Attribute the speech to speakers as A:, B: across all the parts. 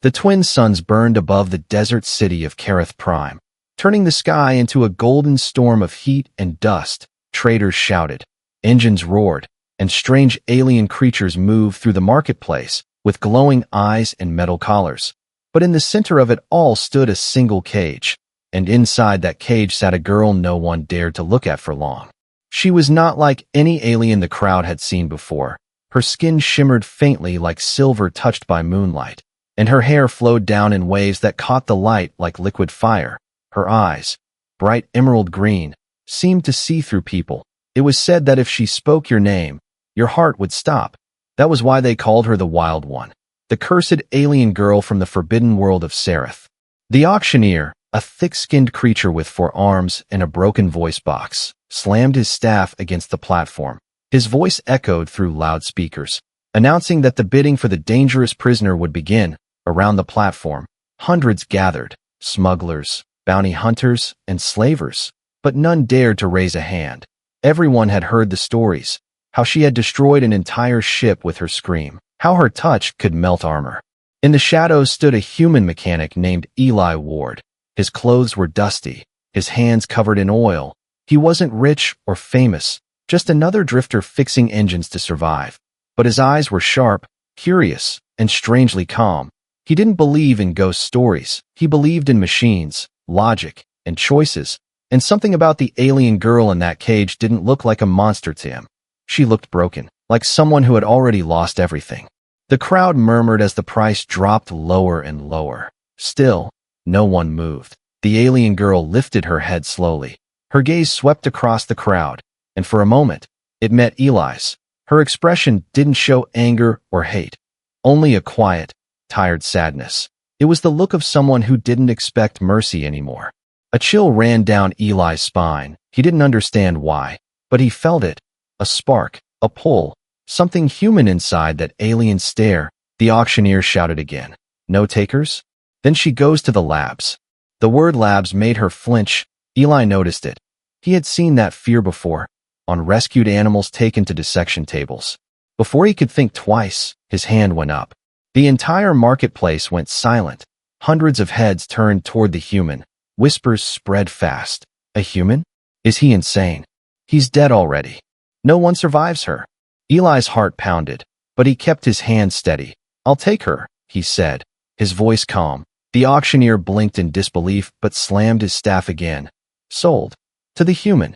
A: The twin suns burned above the desert city of Kareth Prime, turning the sky into a golden storm of heat and dust. Traders shouted, engines roared, and strange alien creatures moved through the marketplace with glowing eyes and metal collars. But in the center of it all stood a single cage, and inside that cage sat a girl no one dared to look at for long. She was not like any alien the crowd had seen before. Her skin shimmered faintly like silver touched by moonlight, and her hair flowed down in waves that caught the light like liquid fire. Her eyes, bright emerald green, seemed to see through people. It was said that if she spoke your name, your heart would stop. That was why they called her the Wild One, the cursed alien girl from the forbidden world of Sereth. The auctioneer, a thick-skinned creature with 4 arms and a broken voice box, slammed his staff against the platform. His voice echoed through loudspeakers, announcing that the bidding for the dangerous prisoner would begin. Around the platform, hundreds gathered, smugglers, bounty hunters, and slavers, but none dared to raise a hand. Everyone had heard the stories, how she had destroyed an entire ship with her scream, how her touch could melt armor. In the shadows stood a human mechanic named Eli Ward. His clothes were dusty, his hands covered in oil. He wasn't rich or famous, just another drifter fixing engines to survive. But his eyes were sharp, curious, and strangely calm. He didn't believe in ghost stories. He believed in machines, logic, and choices. And something about the alien girl in that cage didn't look like a monster to him. She looked broken, like someone who had already lost everything. The crowd murmured as the price dropped lower and lower. Still, no one moved. The alien girl lifted her head slowly. Her gaze swept across the crowd, and for a moment, it met Eli's. Her expression didn't show anger or hate, only a quiet, tired sadness. It was the look of someone who didn't expect mercy anymore. A chill ran down Eli's spine. He didn't understand why, but he felt it. A spark, a pull, something human inside that alien stare. The auctioneer shouted again. No takers? Then she goes to the labs. The word labs made her flinch. Eli noticed it. He had seen that fear before, on rescued animals taken to dissection tables. Before he could think twice, his hand went up. The entire marketplace went silent. Hundreds of heads turned toward the human. Whispers spread fast. A human? Is he insane? He's dead already. No one survives her. Eli's heart pounded, but he kept his hand steady. I'll take her, he said, his voice calm. The auctioneer blinked in disbelief but slammed his staff again. Sold. To the human.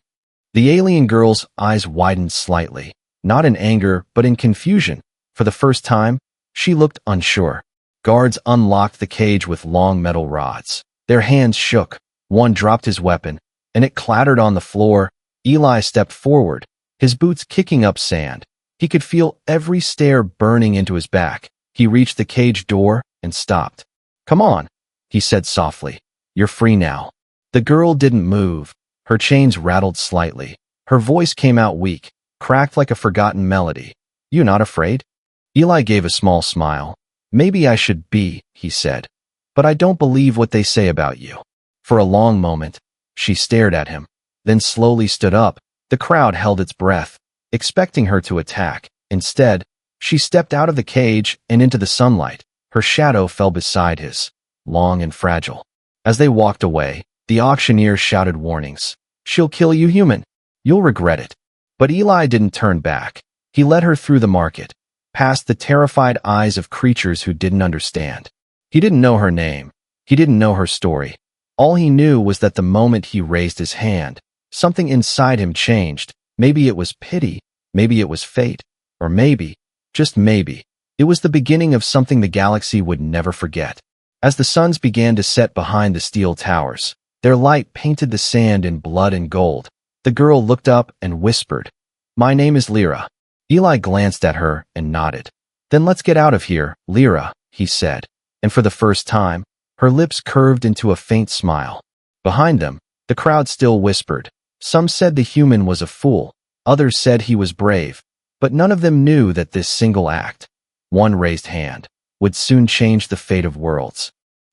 A: The alien girl's eyes widened slightly, not in anger but in confusion. For the first time, she looked unsure. Guards unlocked the cage with long metal rods. Their hands shook. One dropped his weapon, and it clattered on the floor. Eli stepped forward, his boots kicking up sand. He could feel every stare burning into his back. He reached the cage door and stopped. Come on, he said softly. You're free now. The girl didn't move. Her chains rattled slightly. Her voice came out weak, cracked like a forgotten melody. You not afraid? Eli gave a small smile. Maybe I should be, he said. But I don't believe what they say about you. For a long moment, she stared at him, then slowly stood up. The crowd held its breath, expecting her to attack. Instead, she stepped out of the cage and into the sunlight. Her shadow fell beside his, long and fragile. As they walked away, the auctioneer shouted warnings. She'll kill you, human. You'll regret it. But Eli didn't turn back. He led her through the market, past the terrified eyes of creatures who didn't understand. He didn't know her name. He didn't know her story. All he knew was that the moment he raised his hand, something inside him changed. Maybe it was pity, maybe it was fate, or maybe, just maybe, it was the beginning of something the galaxy would never forget. As the suns began to set behind the steel towers, their light painted the sand in blood and gold. The girl looked up and whispered, My name is Lyra. Eli glanced at her and nodded. Then let's get out of here, Lyra, he said. And for the first time, her lips curved into a faint smile. Behind them, the crowd still whispered. Some said the human was a fool. Others said he was brave. But none of them knew that this single act, one raised hand, would soon change the fate of worlds.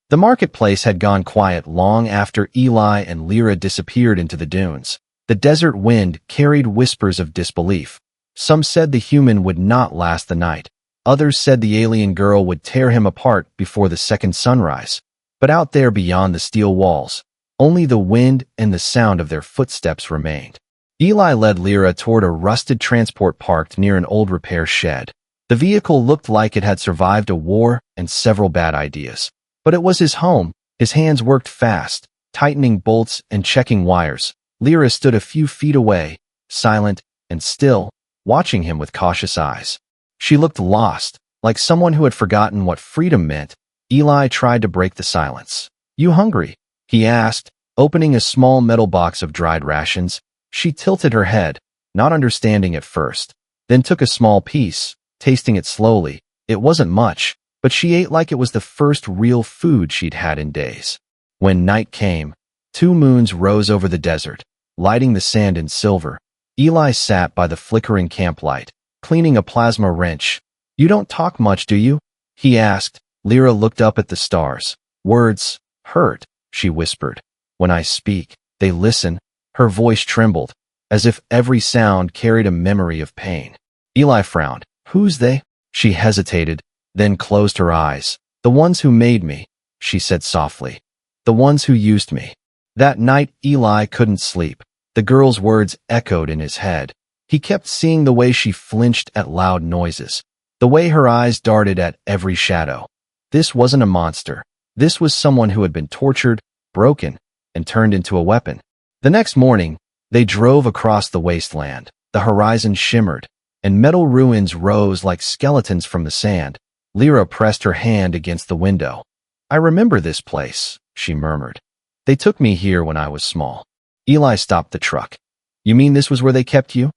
A: The marketplace had gone quiet long after Eli and Lyra disappeared into the dunes. The desert wind carried whispers of disbelief. Some said the human would not last the night. Others said the alien girl would tear him apart before the second sunrise. But out there beyond the steel walls, only the wind and the sound of their footsteps remained. Eli led Lyra toward a rusted transport parked near an old repair shed. The vehicle looked like it had survived a war and several bad ideas. But it was his home. His hands worked fast, tightening bolts and checking wires. Lyra stood a few feet away, silent and still, watching him with cautious eyes. She looked lost, like someone who had forgotten what freedom meant. Eli tried to break the silence. "You hungry?" he asked, opening a small metal box of dried rations. She tilted her head, not understanding at first, then took a small piece, tasting it slowly. It wasn't much, but she ate like it was the first real food she'd had in days. When night came, 2 moons rose over the desert, lighting the sand in silver. Eli sat by the flickering camp light, cleaning a plasma wrench. "You don't talk much, do you?" he asked. Lyra looked up at the stars. "Words hurt," she whispered. "When I speak, they listen." Her voice trembled, as if every sound carried a memory of pain. Eli frowned. "Who's they?" She hesitated, then closed her eyes. "The ones who made me," she said softly. "The ones who used me." That night, Eli couldn't sleep. The girl's words echoed in his head. He kept seeing the way she flinched at loud noises, the way her eyes darted at every shadow. This wasn't a monster. This was someone who had been tortured, broken, and turned into a weapon. The next morning, they drove across the wasteland. The horizon shimmered, and metal ruins rose like skeletons from the sand. Lyra pressed her hand against the window. "I remember this place," she murmured. "They took me here when I was small." Eli stopped the truck. "You mean this was where they kept you?"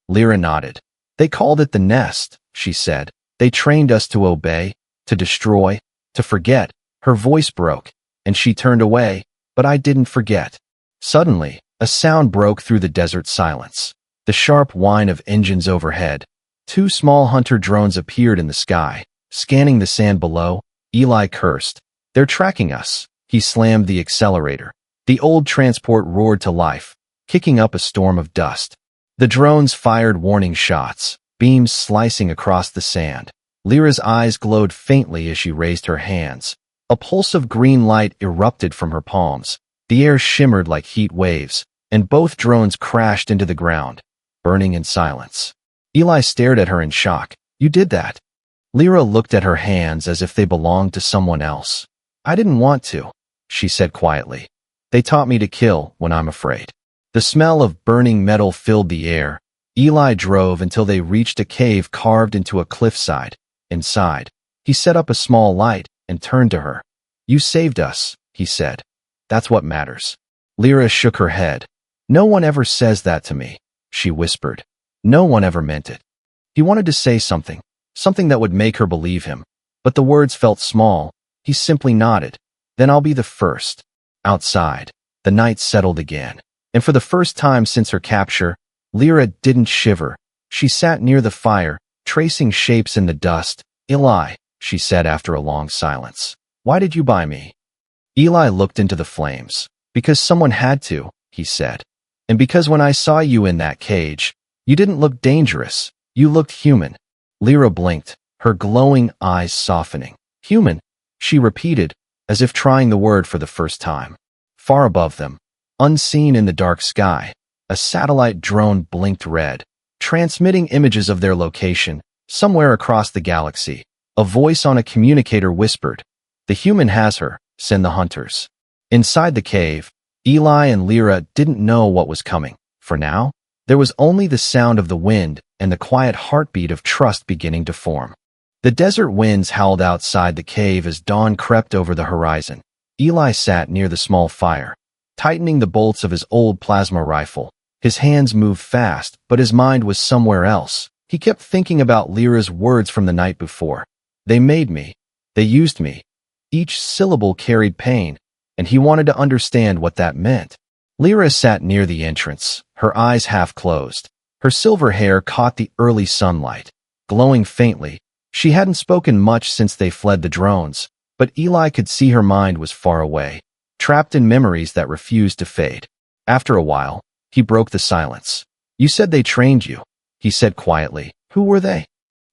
A: Lyra nodded. "They called it the nest," she said. "They trained us to obey, to destroy, to forget." Her voice broke, and she turned away, but I didn't forget. Suddenly, a sound broke through the desert silence. The sharp whine of engines overhead. 2 small hunter drones appeared in the sky, scanning the sand below. Eli cursed. "They're tracking us." He slammed the accelerator. The old transport roared to life, kicking up a storm of dust. The drones fired warning shots, beams slicing across the sand. Lyra's eyes glowed faintly as she raised her hands. A pulse of green light erupted from her palms. The air shimmered like heat waves, and both drones crashed into the ground, burning in silence. Eli stared at her in shock. "You did that?" Lyra looked at her hands as if they belonged to someone else. "I didn't want to," she said quietly. "They taught me to kill when I'm afraid." The smell of burning metal filled the air. Eli drove until they reached a cave carved into a cliffside. Inside, he set up a small light and turned to her. "You saved us," he said. "That's what matters." Lyra shook her head. "No one ever says that to me," she whispered. "No one ever meant it." He wanted to say something that would make her believe him, but the words felt small. He simply nodded. "Then I'll be the first." Outside, the night settled again, and for the first time since her capture, Lyra didn't shiver. She sat near the fire, tracing shapes in the dust. "Eli," she said after a long silence, "why did you buy me?" Eli looked into the flames. "Because someone had to," he said. "And because when I saw you in that cage, you didn't look dangerous. You looked human." Lyra blinked, her glowing eyes softening. "Human," she repeated, as if trying the word for the first time. Far above them, unseen in the dark sky, a satellite drone blinked red, transmitting images of their location, somewhere across the galaxy. A voice on a communicator whispered, "The human has her. Send the hunters." Inside the cave, Eli and Lyra didn't know what was coming. For now, there was only the sound of the wind and the quiet heartbeat of trust beginning to form. The desert winds howled outside the cave as dawn crept over the horizon. Eli sat near the small fire, tightening the bolts of his old plasma rifle. His hands moved fast, but his mind was somewhere else. He kept thinking about Lyra's words from the night before. "They made me. They used me." Each syllable carried pain, and he wanted to understand what that meant. Lyra sat near the entrance, her eyes half closed. Her silver hair caught the early sunlight, glowing faintly. She hadn't spoken much since they fled the drones, but Eli could see her mind was far away, trapped in memories that refused to fade. After a while, he broke the silence. "You said they trained you," he said quietly. "Who were they?"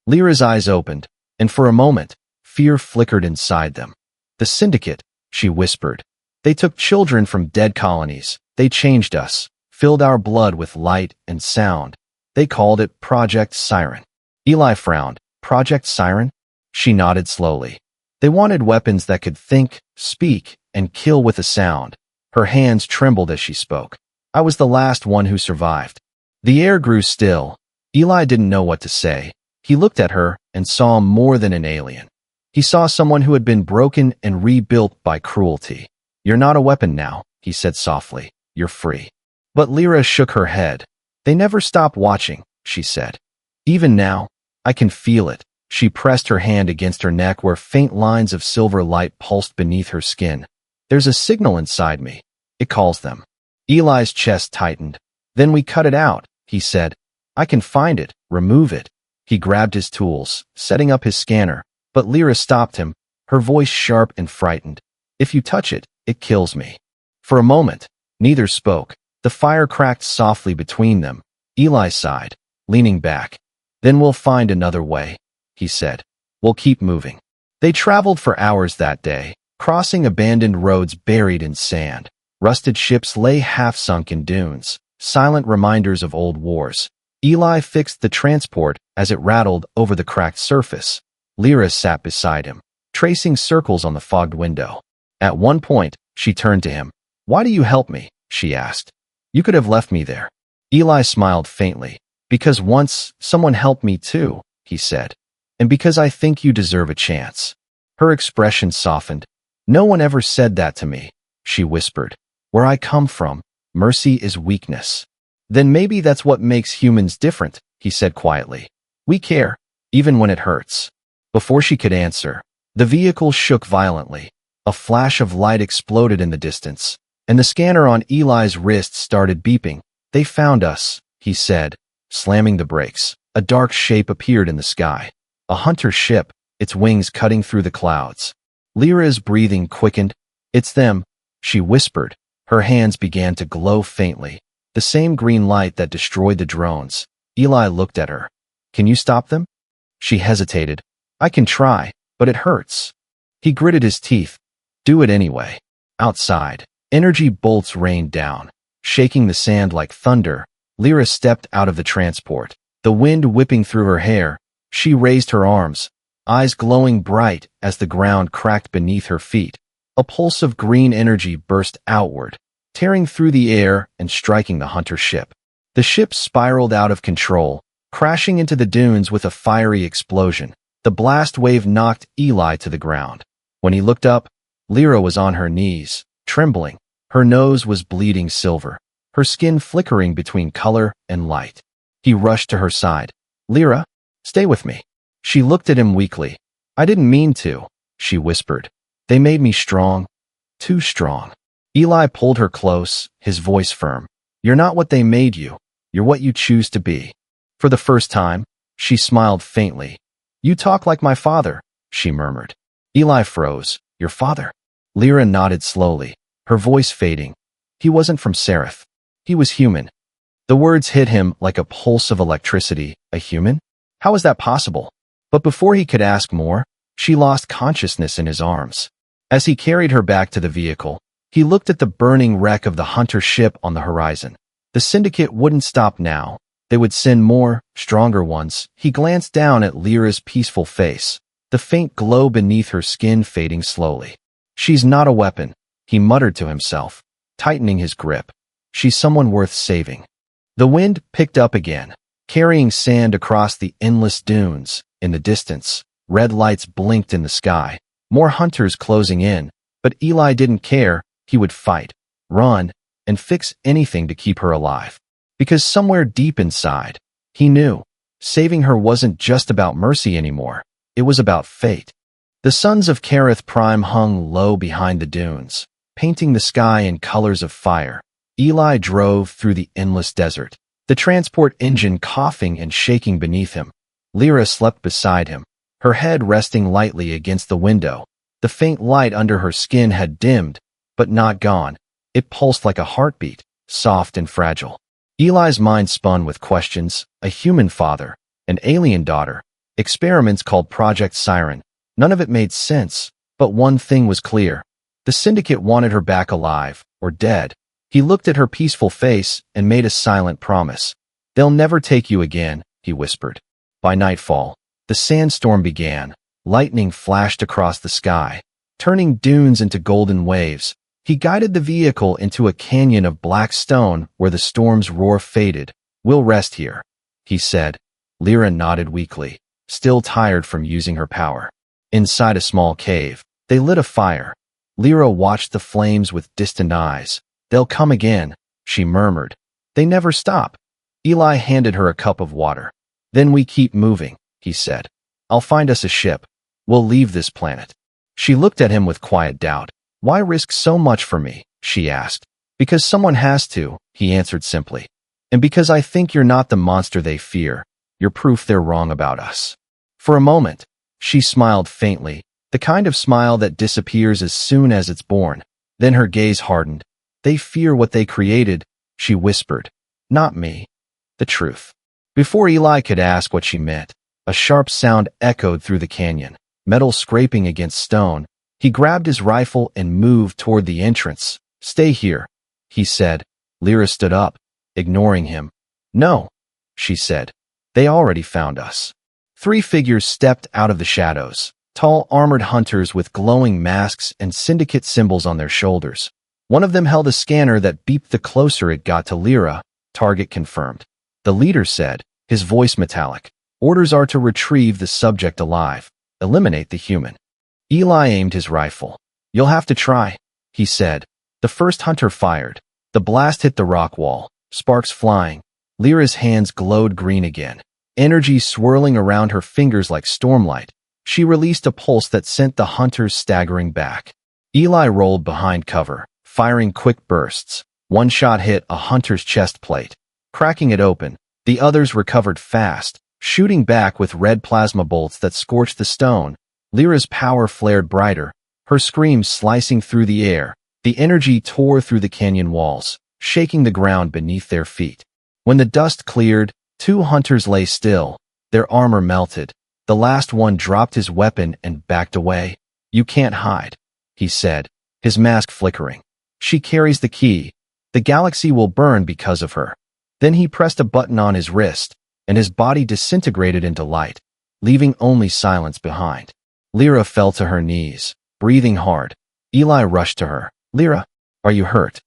A: Lyra's eyes opened, And for a moment, fear flickered inside them. The syndicate, she whispered. They took children from dead colonies. They changed us, filled our blood with light and sound. They called it Project Siren. Eli frowned. Project Siren? She nodded slowly. They wanted weapons that could think, speak, and kill with a sound. Her hands trembled as she spoke. I was the last one who survived. The air grew still. Eli didn't know what to say. He looked at her and saw more than an alien. He saw someone who had been broken and rebuilt by cruelty. You're not a weapon now, he said softly. You're free. But Lyra shook her head. They never stopped watching, she said. Even now, I can feel it. She pressed her hand against her neck where faint lines of silver light pulsed beneath her skin. There's a signal inside me. It calls them. Eli's chest tightened. Then we cut it out, he said. I can find it, remove it. He grabbed his tools, setting up his scanner, but Lyra stopped him, her voice sharp and frightened. If you touch it, it kills me. For a moment, neither spoke. The fire cracked softly between them. Eli sighed, leaning back. Then we'll find another way, he said. We'll keep moving. They traveled for hours that day, crossing abandoned roads buried in sand. Rusted ships lay half-sunk in dunes, silent reminders of old wars. Eli fixed the transport as it rattled over the cracked surface. Lyra sat beside him, tracing circles on the fogged window. At one point, she turned to him. Why do you help me? She asked. You could have left me there. Eli smiled faintly. Because once, someone helped me too, he said. And because I think you deserve a chance. Her expression softened. No one ever said that to me, she whispered. Where I come from, mercy is weakness. Then maybe that's what makes humans different, he said quietly. We care, even when it hurts. Before she could answer, the vehicle shook violently. A flash of light exploded in the distance, and the scanner on Eli's wrist started beeping. They found us, he said, slamming the brakes. A dark shape appeared in the sky. A hunter ship, its wings cutting through the clouds. Lyra's breathing quickened. It's them, she whispered. Her hands began to glow faintly. The same green light that destroyed the drones. Eli looked at her. Can you stop them? She hesitated. I can try, but it hurts. He gritted his teeth. Do it anyway. Outside, energy bolts rained down, shaking the sand like thunder. Lyra stepped out of the transport, the wind whipping through her hair. She raised her arms, eyes glowing bright as the ground cracked beneath her feet. A pulse of green energy burst outward, tearing through the air and striking the hunter ship. The ship spiraled out of control, crashing into the dunes with a fiery explosion. The blast wave knocked Eli to the ground. When he looked up, Lyra was on her knees, trembling. Her nose was bleeding silver, her skin flickering between color and light. He rushed to her side. Lyra, stay with me. She looked at him weakly. I didn't mean to, she whispered. They made me strong, too strong. Eli pulled her close, his voice firm. You're not what they made you. You're what you choose to be. For the first time, she smiled faintly. You talk like my father, she murmured. Eli froze. Your father? Lyra nodded slowly, her voice fading. He wasn't from Seraph. He was human. The words hit him like a pulse of electricity. A human? How is that possible? But before he could ask more, she lost consciousness in his arms. As he carried her back to the vehicle, he looked at the burning wreck of the hunter ship on the horizon. The syndicate wouldn't stop now. They would send more, stronger ones. He glanced down at Lyra's peaceful face, the faint glow beneath her skin fading slowly. She's not a weapon, he muttered to himself, tightening his grip. She's someone worth saving. The wind picked up again, carrying sand across the endless dunes. In the distance, red lights blinked in the sky. More hunters closing in, but Eli didn't care. He would fight, run, and fix anything to keep her alive. Because somewhere deep inside, he knew, saving her wasn't just about mercy anymore. It was about fate. The suns of Kerith Prime hung low behind the dunes, painting the sky in colors of fire. Eli drove through the endless desert, the transport engine coughing and shaking beneath him. Lyra slept beside him, her head resting lightly against the window. The faint light under her skin had dimmed, but not gone. It pulsed like a heartbeat, soft and fragile. Eli's mind spun with questions: a human father, an alien daughter, Experiments called Project Siren. None of it made sense, but one thing was clear. The syndicate wanted her back alive, or dead. He looked at her peaceful face and made a silent promise. "They'll never take you again," he whispered. By nightfall, the sandstorm began. Lightning flashed across the sky, turning dunes into golden waves. He guided the vehicle into a canyon of black stone where the storm's roar faded. "We'll rest here," he said. Lyra nodded weakly, still tired from using her power. Inside a small cave, they lit a fire. Lyra watched the flames with distant eyes. "They'll come again," she murmured. "They never stop." Eli handed her a cup of water. "Then we keep moving," he said. "I'll find us a ship. We'll leave this planet." She looked at him with quiet doubt. "Why risk so much for me?" she asked. "Because someone has to," he answered simply. "And because I think you're not the monster they fear. You're proof they're wrong about us." For a moment, she smiled faintly, the kind of smile that disappears as soon as it's born. Then her gaze hardened. "They fear what they created," she whispered. "Not me. The truth." Before Eli could ask what she meant, a sharp sound echoed through the canyon, metal scraping against stone. He grabbed his rifle and moved toward the entrance. "Stay here," he said. Lyra stood up, ignoring him. "No," she said. "They already found us." 3 figures stepped out of the shadows, tall armored hunters with glowing masks and syndicate symbols on their shoulders. One of them held a scanner that beeped the closer it got to Lyra. "Target confirmed." The leader said, his voice metallic. "Orders are to retrieve the subject alive. Eliminate the human." Eli aimed his rifle. "You'll have to try," he said. The first hunter fired. The blast hit the rock wall, sparks flying. Lyra's hands glowed green again, energy swirling around her fingers like stormlight. She released a pulse that sent the hunters staggering back. Eli rolled behind cover, firing quick bursts. One shot hit a hunter's chest plate, cracking it open. The others recovered fast, shooting back with red plasma bolts that scorched the stone. Lyra's power flared brighter, her screams slicing through the air. The energy tore through the canyon walls, shaking the ground beneath their feet. When the dust cleared, 2 hunters lay still, their armor melted. The last one dropped his weapon and backed away. "You can't hide," he said, his mask flickering. "She carries the key. The galaxy will burn because of her." Then he pressed a button on his wrist, and his body disintegrated into light, leaving only silence behind. Lyra fell to her knees, breathing hard. Eli rushed to her. "Lyra, are you hurt?"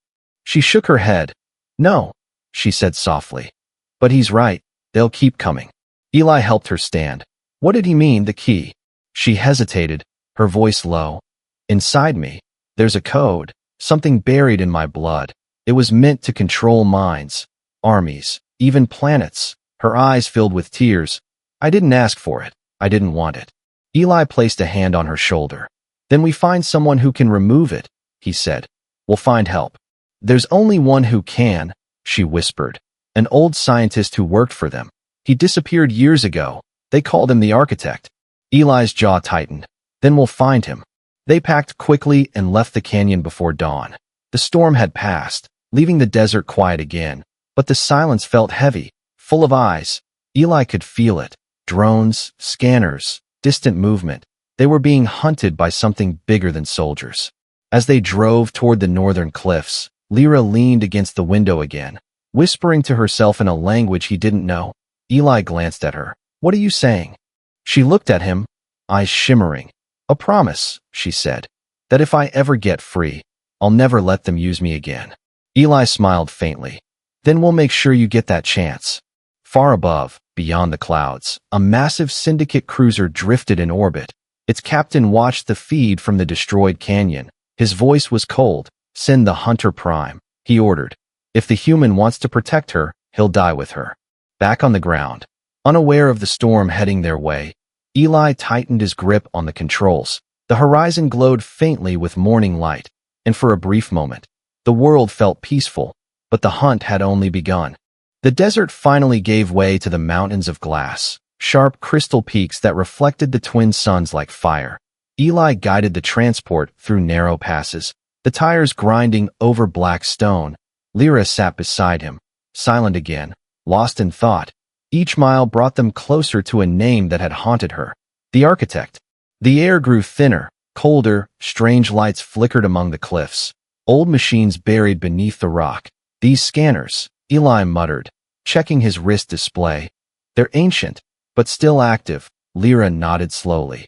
A: She shook her head. "No," she said softly. "But he's right. They'll keep coming." Eli helped her stand. "What did he mean, the key?" She hesitated, her voice low. "Inside me, there's a code, something buried in my blood. It was meant to control minds, armies, even planets." Her eyes filled with tears. "I didn't ask for it. I didn't want it." Eli placed a hand on her shoulder. "Then we find someone who can remove it," he said. "We'll find help." "There's only one who can," she whispered. "An old scientist who worked for them. He disappeared years ago. They called him the architect." Eli's jaw tightened. "Then we'll find him." They packed quickly and left the canyon before dawn. The storm had passed, leaving the desert quiet again, but the silence felt heavy, full of eyes. Eli could feel it. Drones, scanners, distant movement. They were being hunted by something bigger than soldiers. As they drove toward the northern cliffs, Lyra leaned against the window again, whispering to herself in a language he didn't know. Eli glanced at her. "What are you saying?" She looked at him, eyes shimmering. "A promise," she said, "that if I ever get free, I'll never let them use me again." Eli smiled faintly. "Then we'll make sure you get that chance." Far above, beyond the clouds, a massive syndicate cruiser drifted in orbit. Its captain watched the feed from the destroyed canyon. His voice was cold. "Send the Hunter Prime," he ordered. "If the human wants to protect her, he'll die with her." Back on the ground, unaware of the storm heading their way, Eli tightened his grip on the controls. The horizon glowed faintly with morning light, and for a brief moment, the world felt peaceful, but the hunt had only begun. The desert finally gave way to the mountains of glass, sharp crystal peaks that reflected the twin suns like fire. Eli guided the transport through narrow passes, the tires grinding over black stone. Lyra sat beside him, silent again, lost in thought. Each mile brought them closer to a name that had haunted her. The architect. The air grew thinner, colder, strange lights flickered among the cliffs. Old machines buried beneath the rock. These scanners, Eli muttered, checking his wrist display. They're ancient, but still active. Lyra nodded slowly.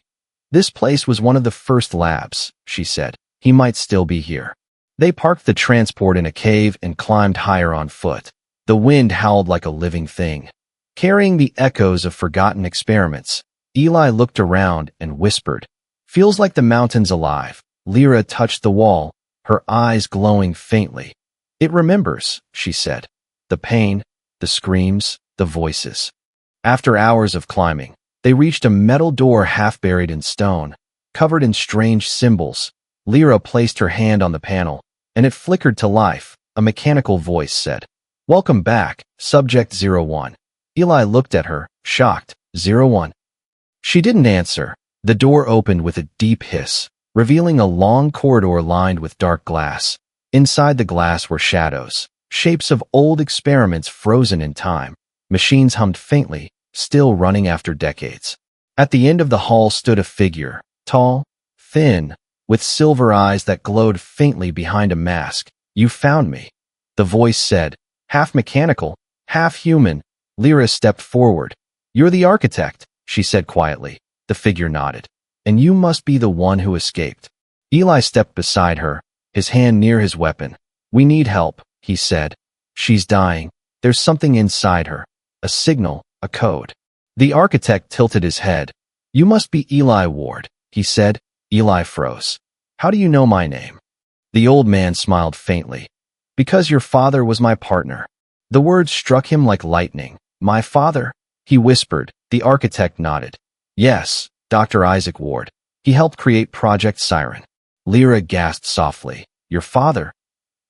A: This place was one of the first labs, she said. He might still be here. They parked the transport in a cave and climbed higher on foot. The wind howled like a living thing, carrying the echoes of forgotten experiments. Eli looked around and whispered, "Feels like the mountain's alive." Lyra touched the wall, her eyes glowing faintly. "It remembers," she said. "The pain, the screams, the voices." After hours of climbing, they reached a metal door half buried in stone, covered in strange symbols. Lyra placed her hand on the panel, and it flickered to life. A mechanical voice said, "Welcome back, Subject 01. Eli looked at her, shocked. 01. She didn't answer. The door opened with a deep hiss, revealing a long corridor lined with dark glass. Inside the glass were shadows, shapes of old experiments frozen in time. Machines hummed faintly, still running after decades. At the end of the hall stood a figure, tall, thin, with silver eyes that glowed faintly behind a mask. "You found me," the voice said, half mechanical, half human. Lyra stepped forward. "You're the architect," she said quietly. The figure nodded. "And you must be the one who escaped." Eli stepped beside her, his hand near his weapon. "We need help," he said. "She's dying. There's something inside her. A signal, a code." The architect tilted his head. "You must be Eli Ward," he said. Eli froze. "How do you know my name?" The old man smiled faintly. "Because your father was my partner." The words struck him like lightning. "My father?" he whispered. The architect nodded. "Yes, Dr. Isaac Ward. He helped create Project Siren." Lyra gasped softly. "Your father?"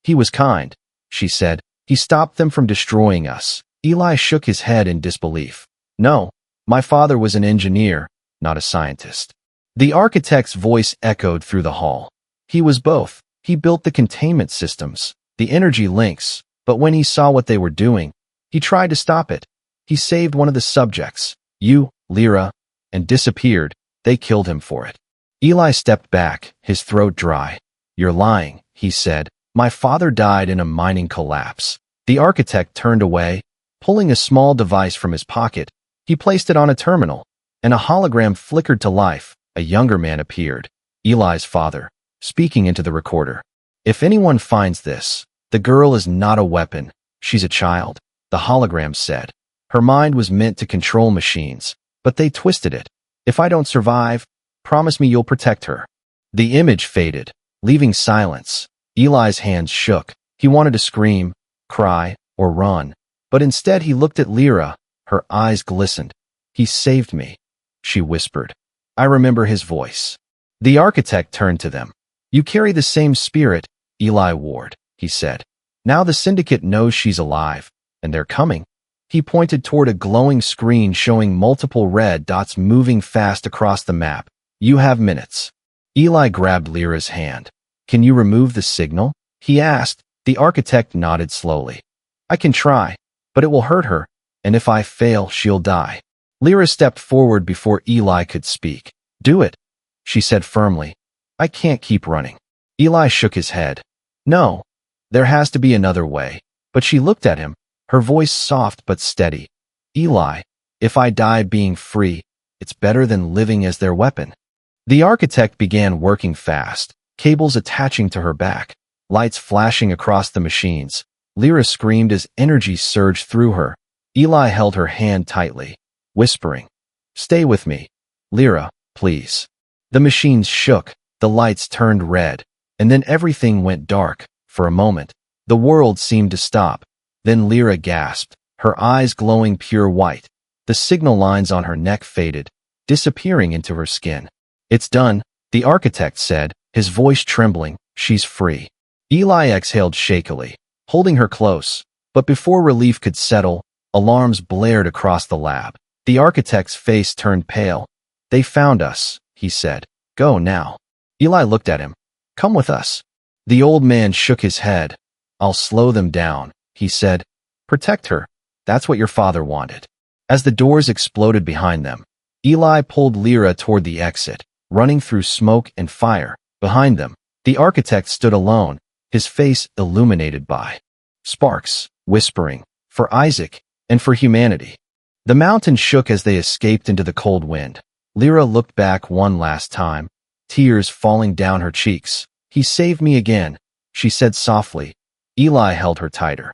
A: "He was kind," she said. "He stopped them from destroying us." Eli shook his head in disbelief. "No, my father was an engineer, not a scientist." The architect's voice echoed through the hall. "He was both. He built the containment systems, the energy links, but when he saw what they were doing, he tried to stop it. He saved one of the subjects, you, Lyra, and disappeared. They killed him for it." Eli stepped back, his throat dry. "You're lying," he said. "My father died in a mining collapse." The architect turned away, pulling a small device from his pocket. He placed it on a terminal, and a hologram flickered to life. A younger man appeared, Eli's father, speaking into the recorder. "If anyone finds this, the girl is not a weapon. She's a child," the hologram said. "Her mind was meant to control machines, but they twisted it. If I don't survive, promise me you'll protect her." The image faded, leaving silence. Eli's hands shook. He wanted to scream, cry, or run, but instead he looked at Lyra. Her eyes glistened. "He saved me," she whispered. "I remember his voice." The architect turned to them. "You carry the same spirit, Eli Ward," he said. "Now the syndicate knows she's alive, and they're coming." He pointed toward a glowing screen showing multiple red dots moving fast across the map. "You have minutes." Eli grabbed Lyra's hand. "Can you remove the signal?" he asked. The architect nodded slowly. "I can try, but it will hurt her, and if I fail, she'll die." Lyra stepped forward before Eli could speak. "Do it," she said firmly. "I can't keep running." Eli shook his head. "No, there has to be another way." But she looked at him, her voice soft but steady. "Eli, if I die being free, it's better than living as their weapon." The architect began working fast, cables attaching to her back, lights flashing across the machines. Lyra screamed as energy surged through her. Eli held her hand tightly, whispering, "Stay with me, Lyra, please." The machines shook, the lights turned red, and then everything went dark. For a moment, the world seemed to stop. Then Lyra gasped, her eyes glowing pure white. The signal lines on her neck faded, disappearing into her skin. "It's done," the architect said, his voice trembling. "She's free." Eli exhaled shakily, holding her close. But before relief could settle, alarms blared across the lab. The architect's face turned pale. "They found us," he said. "Go now." Eli looked at him. "Come with us." The old man shook his head. "I'll slow them down," he said. "Protect her. That's what your father wanted." As the doors exploded behind them, Eli pulled Lyra toward the exit, running through smoke and fire. Behind them, the architect stood alone, his face illuminated by sparks, whispering, "For Isaac, and for humanity." The mountain shook as they escaped into the cold wind. Lyra looked back one last time, tears falling down her cheeks. "He saved me again," she said softly. Eli held her tighter.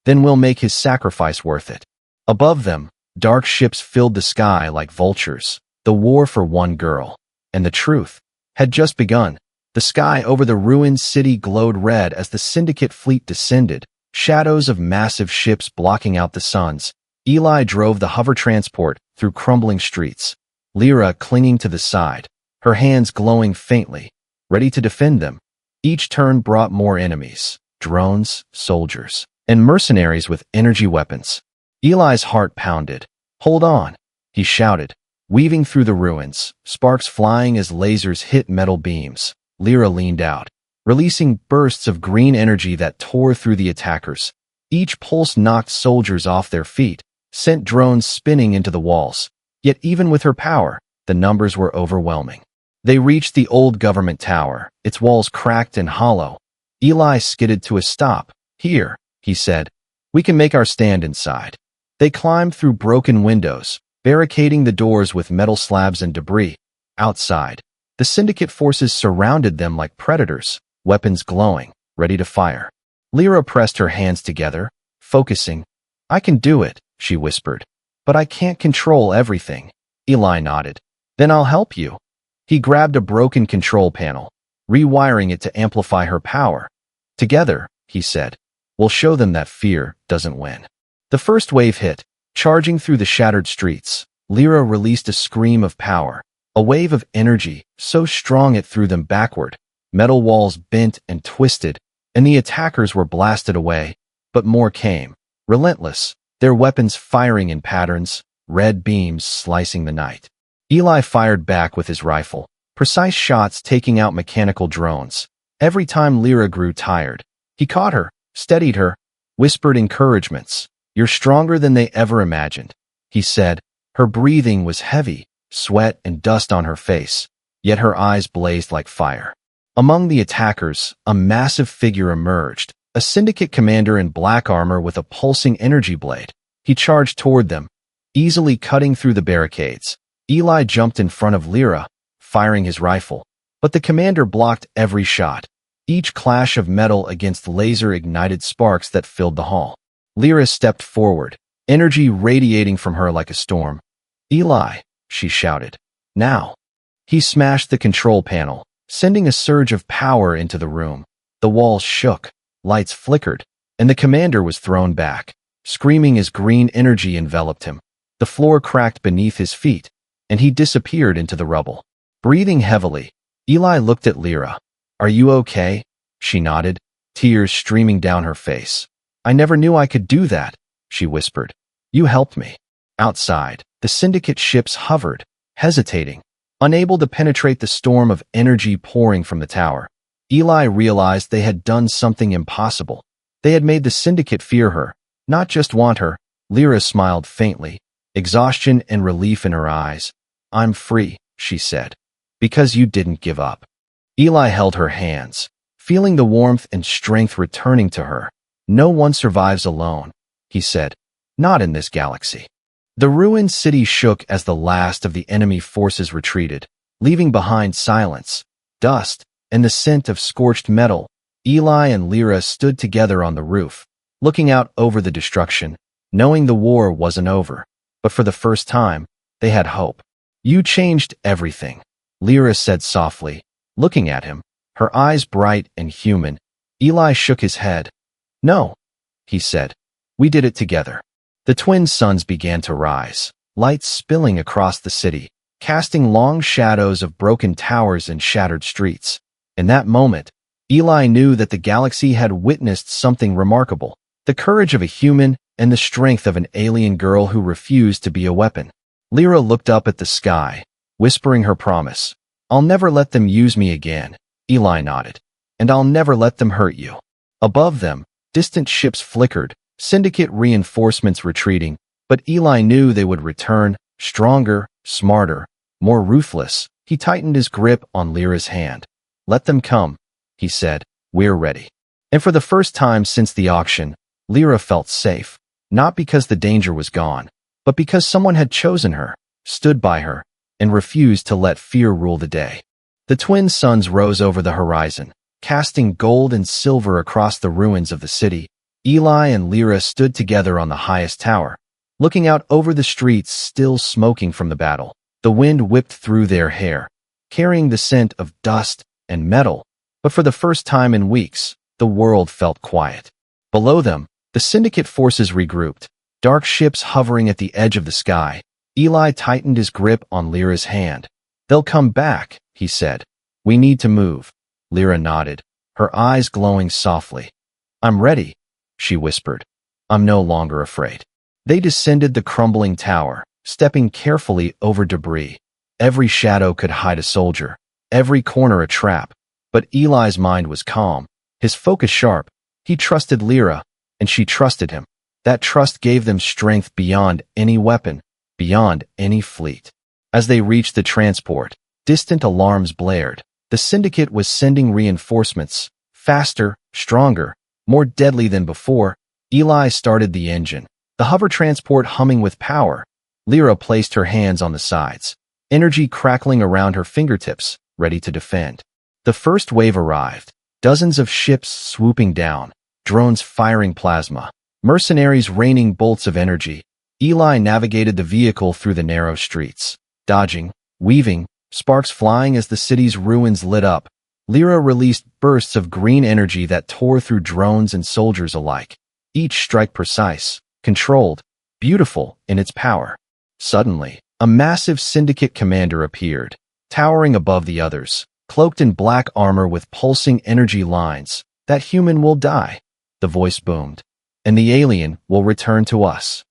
A: "Then we'll make his sacrifice worth it." Above them, dark ships filled the sky like vultures. The war for one girl, and the truth, had just begun. The sky over the ruined city glowed red as the Syndicate fleet descended, shadows of massive ships blocking out the suns. Eli drove the hover transport through crumbling streets, Lyra clinging to the side, her hands glowing faintly, ready to defend them. Each turn brought more enemies, drones, soldiers, and mercenaries with energy weapons. Eli's heart pounded. "Hold on," he shouted, weaving through the ruins, sparks flying as lasers hit metal beams. Lyra leaned out, releasing bursts of green energy that tore through the attackers. Each pulse knocked soldiers off their feet, sent drones spinning into the walls. Yet even with her power, the numbers were overwhelming. They reached the old government tower, its walls cracked and hollow. Eli skidded to a stop. "Here," he said. "We can make our stand inside." They climbed through broken windows, barricading the doors with metal slabs and debris. Outside, the Syndicate forces surrounded them like predators, weapons glowing, ready to fire. Lyra pressed her hands together, focusing. "I can do it," she whispered. "But I can't control everything." Eli nodded. "Then I'll help you." He grabbed a broken control panel, rewiring it to amplify her power. "Together," he said, "we'll show them that fear doesn't win." The first wave hit, charging through the shattered streets. Lyra released a scream of power, a wave of energy so strong it threw them backward. Metal walls bent and twisted, and the attackers were blasted away. But more came, relentless, their weapons firing in patterns, red beams slicing the night. Eli fired back with his rifle, precise shots taking out mechanical drones. Every time Lyra grew tired, he caught her, steadied her, whispered encouragements. "You're stronger than they ever imagined," he said. Her breathing was heavy, sweat and dust on her face, yet her eyes blazed like fire. Among the attackers, a massive figure emerged, a Syndicate commander in black armor with a pulsing energy blade. He charged toward them, easily cutting through the barricades. Eli jumped in front of Lyra, firing his rifle, but the commander blocked every shot, each clash of metal against laser-ignited sparks that filled the hall. Lyra stepped forward, energy radiating from her like a storm. "Eli," she shouted. "Now." He smashed the control panel, sending a surge of power into the room. The walls shook, lights flickered, and the commander was thrown back, screaming as green energy enveloped him. The floor cracked beneath his feet, and he disappeared into the rubble. Breathing heavily, Eli looked at Lyra. "Are you okay?" She nodded, tears streaming down her face. "I never knew I could do that," she whispered. "You helped me." Outside, the Syndicate ships hovered, hesitating, unable to penetrate the storm of energy pouring from the tower. Eli realized they had done something impossible. They had made the Syndicate fear her, not just want her. Lyra smiled faintly, exhaustion and relief in her eyes. "I'm free," she said, "because you didn't give up." Eli held her hands, feeling the warmth and strength returning to her. "No one survives alone," he said. "Not in this galaxy." The ruined city shook as the last of the enemy forces retreated, leaving behind silence, dust, and the scent of scorched metal. Eli and Lyra stood together on the roof, looking out over the destruction, knowing the war wasn't over. But for the first time, they had hope. "You changed everything," Lyra said softly, looking at him, her eyes bright and human. Eli shook his head. "No," he said. "We did it together." The twin suns began to rise, lights spilling across the city, casting long shadows of broken towers and shattered streets. In that moment, Eli knew that the galaxy had witnessed something remarkable, the courage of a human and the strength of an alien girl who refused to be a weapon. Lyra looked up at the sky, whispering her promise. "I'll never let them use me again," Eli nodded. "And I'll never let them hurt you." Above them, distant ships flickered, Syndicate reinforcements retreating. But Eli knew they would return, stronger, smarter, more ruthless. He tightened his grip on Lyra's hand. "Let them come," he said. "We're ready." And for the first time since the auction, Lyra felt safe, not because the danger was gone, but because someone had chosen her, stood by her, and refused to let fear rule the day. The twin suns rose over the horizon, casting gold and silver across the ruins of the city. Eli and Lyra stood together on the highest tower, looking out over the streets still smoking from the battle. The wind whipped through their hair, carrying the scent of dust and metal, but for the first time in weeks, the world felt quiet. Below them, the syndicate forces regrouped, dark ships hovering at the edge of the sky. Eli tightened his grip on Lyra's hand. "They'll come back," he said. "We need to move." Lyra nodded, her eyes glowing softly. "I'm ready," she whispered. "I'm no longer afraid." They descended the crumbling tower, stepping carefully over debris. Every shadow could hide a soldier, every corner a trap. But Eli's mind was calm, his focus sharp. He trusted Lyra, and she trusted him. That trust gave them strength beyond any weapon, beyond any fleet. As they reached the transport, distant alarms blared. The syndicate was sending reinforcements, faster, stronger, more deadly than before. Eli started the engine, the hover transport humming with power. Lyra placed her hands on the sides, energy crackling around her fingertips, ready to defend. The first wave arrived, dozens of ships swooping down, drones firing plasma, mercenaries raining bolts of energy. Eli navigated the vehicle through the narrow streets, dodging, weaving, sparks flying as the city's ruins lit up. Lyra released bursts of green energy that tore through drones and soldiers alike, each strike precise, controlled, beautiful in its power. Suddenly, a massive syndicate commander appeared, towering above the others, cloaked in black armor with pulsing energy lines. "That human will die," the voice boomed, "and the alien will return to us."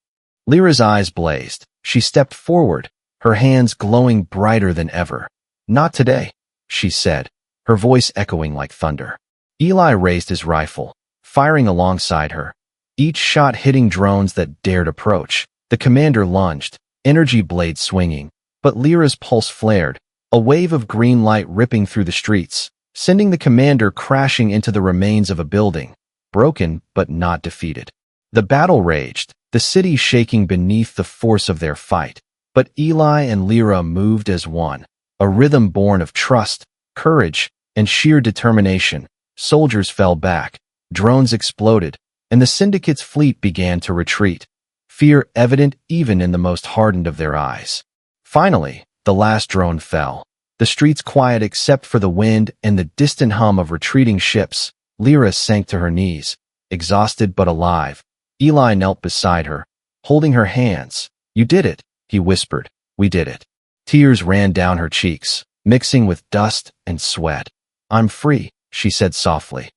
A: Lyra's eyes blazed. She stepped forward, her hands glowing brighter than ever. "Not today," she said, her voice echoing like thunder. Eli raised his rifle, firing alongside her, each shot hitting drones that dared approach. The commander lunged, energy blade swinging, but Lyra's pulse flared, a wave of green light ripping through the streets, sending the commander crashing into the remains of a building, broken but not defeated. The battle raged, the city shaking beneath the force of their fight. But Eli and Lyra moved as one, a rhythm born of trust, courage, and sheer determination. Soldiers fell back, drones exploded, and the syndicate's fleet began to retreat, fear evident even in the most hardened of their eyes. Finally, the last drone fell, the streets quiet except for the wind and the distant hum of retreating ships. Lyra sank to her knees, exhausted but alive. Eli knelt beside her, holding her hands. "You did it," he whispered. "We did it." Tears ran down her cheeks, mixing with dust and sweat. "I'm free," she said softly.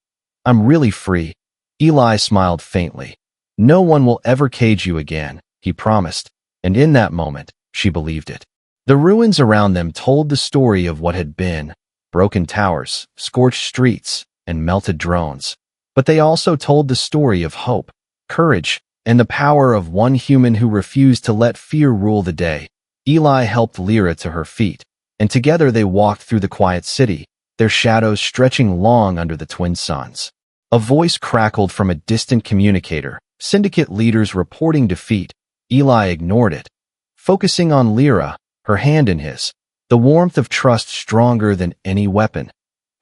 A: "I'm really free." Eli smiled faintly. "No one will ever cage you again," he promised, and in that moment, she believed it. The ruins around them told the story of what had been, broken towers, scorched streets, and melted drones. But they also told the story of hope, courage, and the power of one human who refused to let fear rule the day. Eli helped Lyra to her feet, and together they walked through the quiet city, their shadows stretching long under the twin suns. A voice crackled from a distant communicator, syndicate leaders reporting defeat. Eli ignored it, focusing on Lyra, her hand in his, the warmth of trust stronger than any weapon.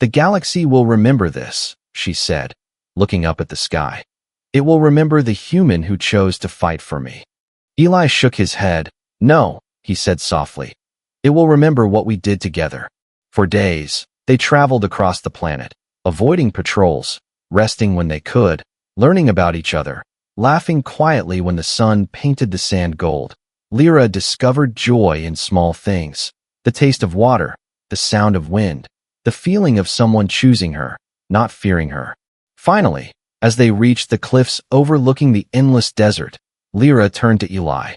A: "The galaxy will remember this," she said, looking up at the sky. "It will remember the human who chose to fight for me." Eli shook his head. "No," he said softly. "It will remember what we did together." For days, they traveled across the planet, avoiding patrols, resting when they could, learning about each other, laughing quietly when the sun painted the sand gold. Lyra discovered joy in small things, the taste of water, the sound of wind, the feeling of someone choosing her, not fearing her. Finally, as they reached the cliffs overlooking the endless desert, Lyra turned to Eli.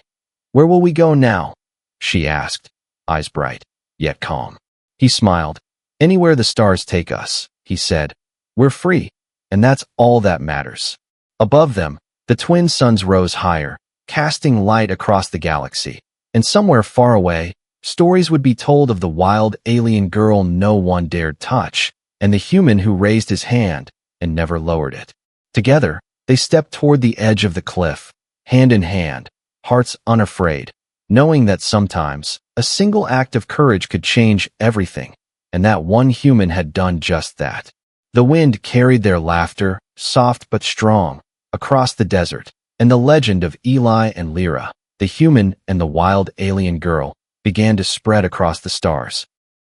A: "Where will we go now?" she asked, eyes bright, yet calm. He smiled. "Anywhere the stars take us," he said. "We're free, and that's all that matters." Above them, the twin suns rose higher, casting light across the galaxy. And somewhere far away, stories would be told of the wild alien girl no one dared touch, and the human who raised his hand and never lowered it. Together, they stepped toward the edge of the cliff, hand in hand, hearts unafraid, knowing that sometimes a single act of courage could change everything, and that one human had done just that. The wind carried their laughter, soft but strong, across the desert, and the legend of Eli and Lyra, the human and the wild alien girl, began to spread across the stars.